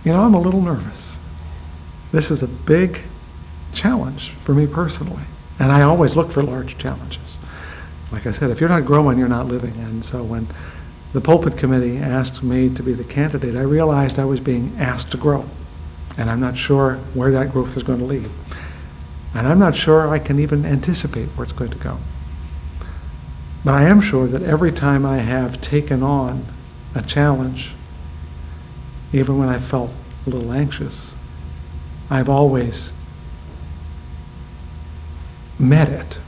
I'm a little nervous. This is a big challenge for me personally. And I always look for large challenges. Like I said, if you're not growing, you're not living. And so when the pulpit committee asked me to be the candidate, I realized I was being asked to grow. And I'm not sure where that growth is going to lead. And I'm not sure I can even anticipate where it's going to go. But I am sure that every time I have taken on a challenge, even when I felt a little anxious, I've always met it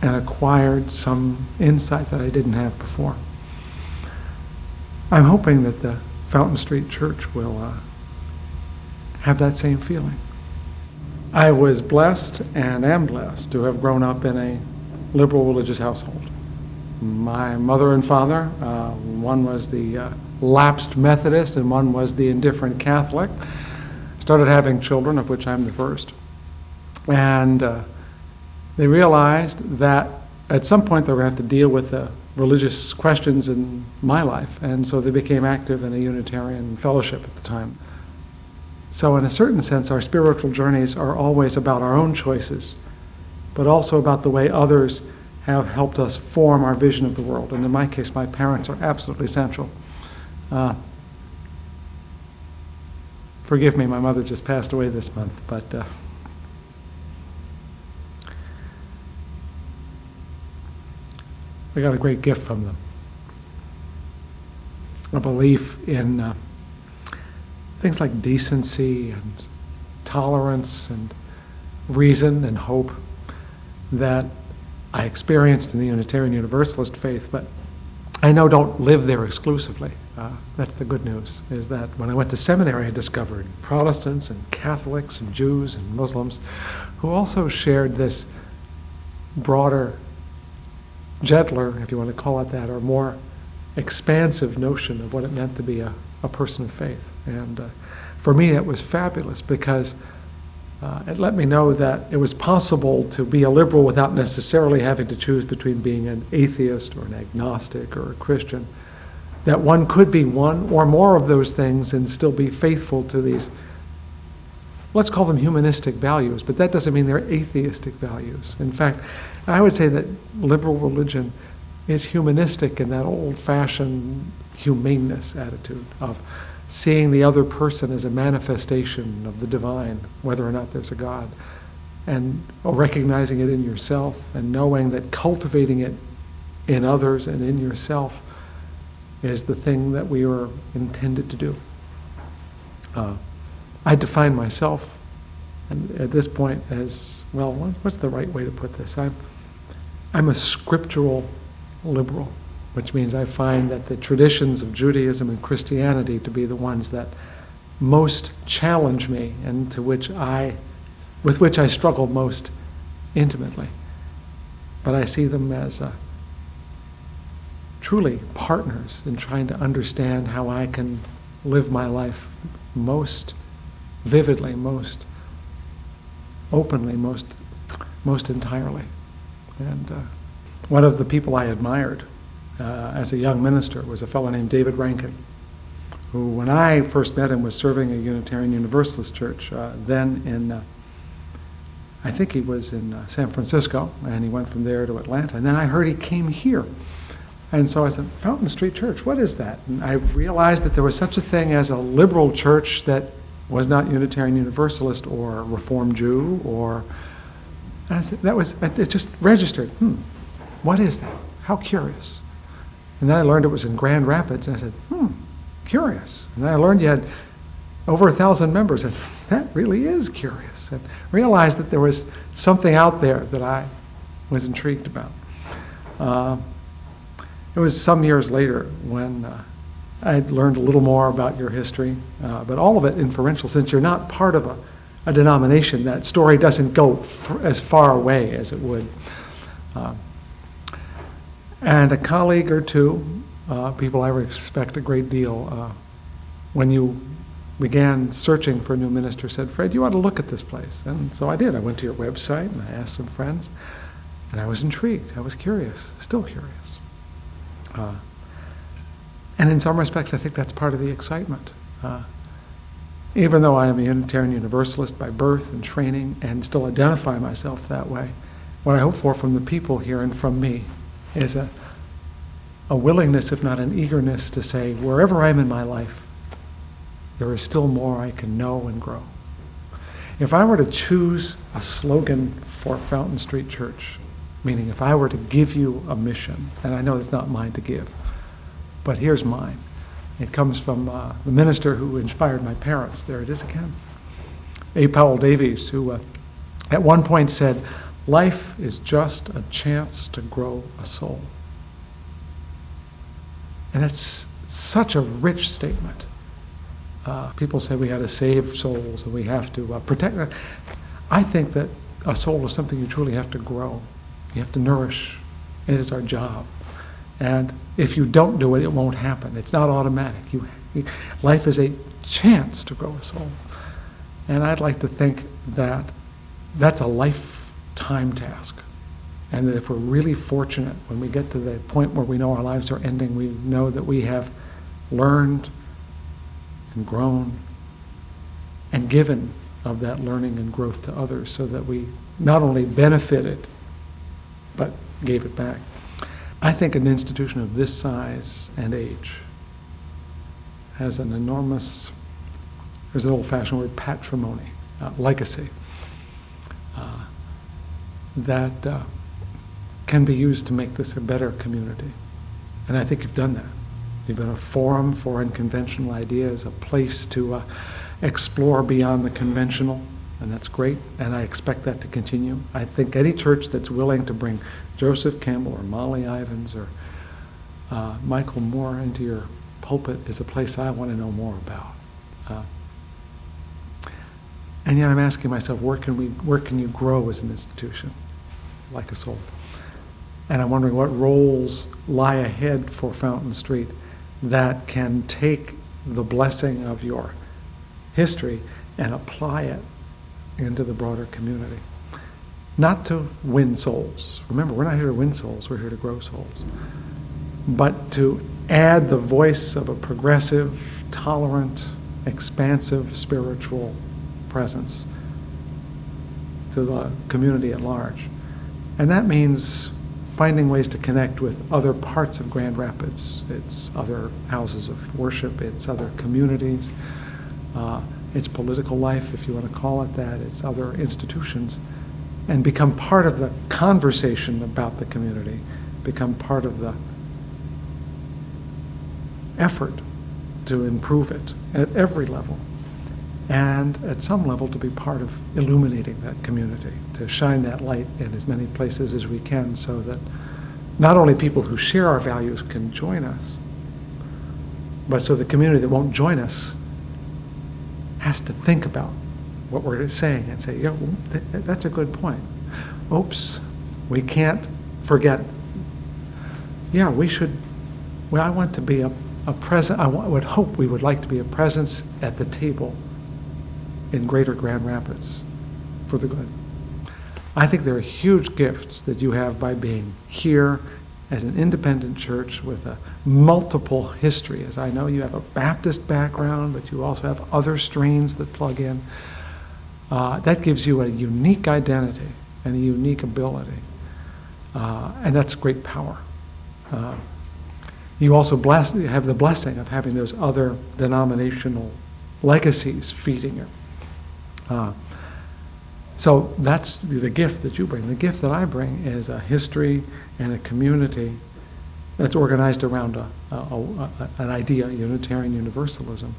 and acquired some insight that I didn't have before. I'm hoping that the Fountain Street Church will have that same feeling. I was blessed and am blessed to have grown up in a liberal religious household. My mother and father, one was the lapsed Methodist and one was the indifferent Catholic, started having children, of which I'm the first. And they realized that at some point they were going to have to deal with the religious questions in my life, and so they became active in a Unitarian fellowship at the time. So in a certain sense, our spiritual journeys are always about our own choices, but also about the way others have helped us form our vision of the world. And in my case, my parents are absolutely essential. Forgive me, my mother just passed away this month, but I got a great gift from them. A belief in things like decency and tolerance and reason and hope that I experienced in the Unitarian Universalist faith, but I know don't live there exclusively. That's the good news, is that when I went to seminary, I discovered Protestants and Catholics and Jews and Muslims who also shared this broader, gentler, if you want to call it that, or more expansive notion of what it meant to be a person of faith. And for me, it was fabulous because it let me know that it was possible to be a liberal without necessarily having to choose between being an atheist or an agnostic or a Christian. That one could be one or more of those things and still be faithful to these, let's call them humanistic values, but that doesn't mean they're atheistic values. In fact, I would say that liberal religion is humanistic in that old-fashioned humaneness attitude of seeing the other person as a manifestation of the divine, whether or not there's a God, and recognizing it in yourself and knowing that cultivating it in others and in yourself is the thing that we were intended to do. I define myself, and at this point, as, well, what's the right way to put this? I'm a scriptural liberal, which means I find that the traditions of Judaism and Christianity to be the ones that most challenge me and with which I struggle most intimately. But I see them as truly partners in trying to understand how I can live my life most vividly, most openly, most entirely. And one of the people I admired as a young minister was a fellow named David Rankin, who, when I first met him, was serving a Unitarian Universalist church then in, I think he was in San Francisco, and he went from there to Atlanta. And then I heard he came here. And so I said, Fountain Street Church, what is that? And I realized that there was such a thing as a liberal church that was not Unitarian Universalist or Reformed Jew or, and I said, it just registered. What is that? How curious. And then I learned it was in Grand Rapids, and I said, curious. And then I learned you had over 1,000 members, and that really is curious. And realized that there was something out there that I was intrigued about. It was some years later when I'd learned a little more about your history, but all of it inferential. Since you're not part of a denomination, that story doesn't go as far away as it would. And a colleague or two, people I respect a great deal, when you began searching for a new minister, said, Fred, you ought to look at this place. And so I did. I went to your website and I asked some friends, and I was intrigued. I was curious, still curious. And in some respects, I think that's part of the excitement. Even though I am a Unitarian Universalist by birth and training and still identify myself that way, what I hope for from the people here and from me is a willingness, if not an eagerness, to say, wherever I'm in my life, there is still more I can know and grow. If I were to choose a slogan for Fountain Street Church, meaning if I were to give you a mission, and I know it's not mine to give, but here's mine. It comes from the minister who inspired my parents. There it is again. A. Powell Davies, who at one point said, life is just a chance to grow a soul. And that's such a rich statement. People say we have to save souls and we have to protect them. I think that a soul is something you truly have to grow. You have to nourish. It is our job. And if you don't do it, it won't happen. It's not automatic. Life is a chance to grow a soul. And I'd like to think that that's a lifetime task. And that if we're really fortunate, when we get to the point where we know our lives are ending, we know that we have learned and grown and given of that learning and growth to others so that we not only benefited, but gave it back. I think an institution of this size and age has an enormous, there's an old-fashioned word, patrimony, legacy, that can be used to make this a better community. And I think you've done that. You've been a forum for unconventional ideas, a place to explore beyond the conventional, and that's great, and I expect that to continue. I think any church that's willing to bring Joseph Campbell or Molly Ivins or Michael Moore into your pulpit is a place I want to know more about. And yet I'm asking myself, where can you grow as an institution, like a soul? And I'm wondering what roles lie ahead for Fountain Street that can take the blessing of your history and apply it into the broader community. Not to win souls. Remember, we're not here to win souls, we're here to grow souls. But to add the voice of a progressive, tolerant, expansive spiritual presence to the community at large. And that means finding ways to connect with other parts of Grand Rapids. It's other houses of worship, it's other communities, it's political life, if you want to call it that, it's other institutions, and become part of the conversation about the community, become part of the effort to improve it at every level, and at some level to be part of illuminating that community, to shine that light in as many places as we can so that not only people who share our values can join us, but so the community that won't join us has to think about what we're saying and say, yeah, well, that's a good point. Oops, we can't forget. Yeah, we should, well, I want to be a presence, would hope we would like to be a presence at the table in Greater Grand Rapids for the good. I think there are huge gifts that you have by being here as an independent church with a multiple history. As I know, you have a Baptist background, but you also have other strains that plug in. That gives you a unique identity and a unique ability. And that's great power. You also have the blessing of having those other denominational legacies feeding you. So that's the gift that you bring. The gift that I bring is a history and a community that's organized around an idea, Unitarian Universalism.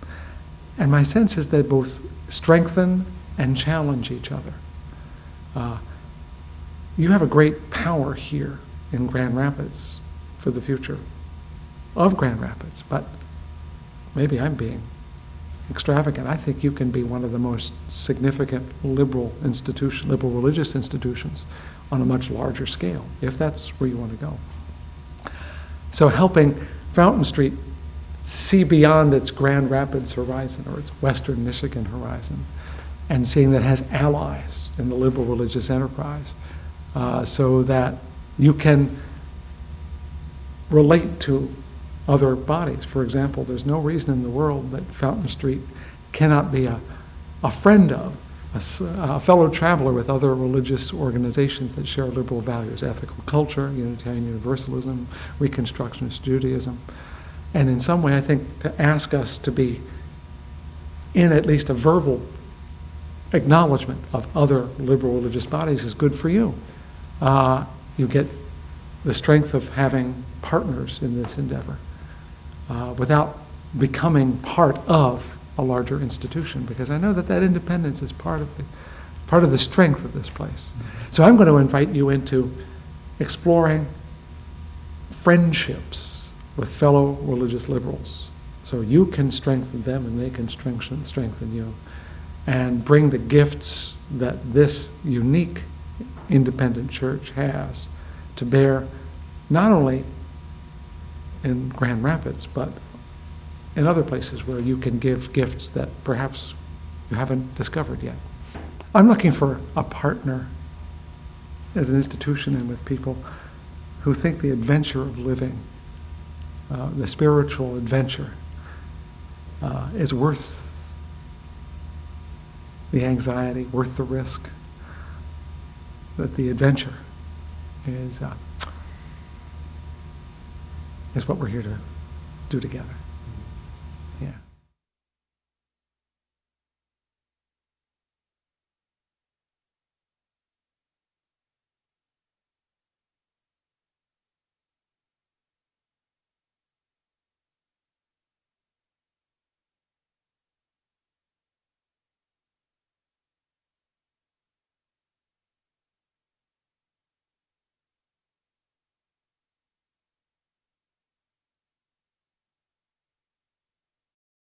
And my sense is they both strengthen and challenge each other. You have a great power here in Grand Rapids for the future of Grand Rapids, but maybe I'm being extravagant. I think you can be one of the most significant liberal religious institutions on a much larger scale, if that's where you want to go. So helping Fountain Street see beyond its Grand Rapids horizon or its Western Michigan horizon, and seeing that it has allies in the liberal religious enterprise, so that you can relate to other bodies. For example, there's no reason in the world that Fountain Street cannot be a friend of, a fellow traveler with other religious organizations that share liberal values, ethical culture, Unitarian Universalism, Reconstructionist Judaism. And in some way, I think to ask us to be in at least a verbal acknowledgement of other liberal religious bodies is good for you. You get the strength of having partners in this endeavor without becoming part of a larger institution, because I know that that independence is part of the strength of this place. So I'm going to invite you into exploring friendships with fellow religious liberals, so you can strengthen them and they can strengthen you, and bring the gifts that this unique independent church has to bear, not only in Grand Rapids, but in other places where you can give gifts that perhaps you haven't discovered yet. I'm looking for a partner as an institution and with people who think the adventure of living, the spiritual adventure, is worth the anxiety, worth the risk, that the adventure is what we're here to do together. Yeah.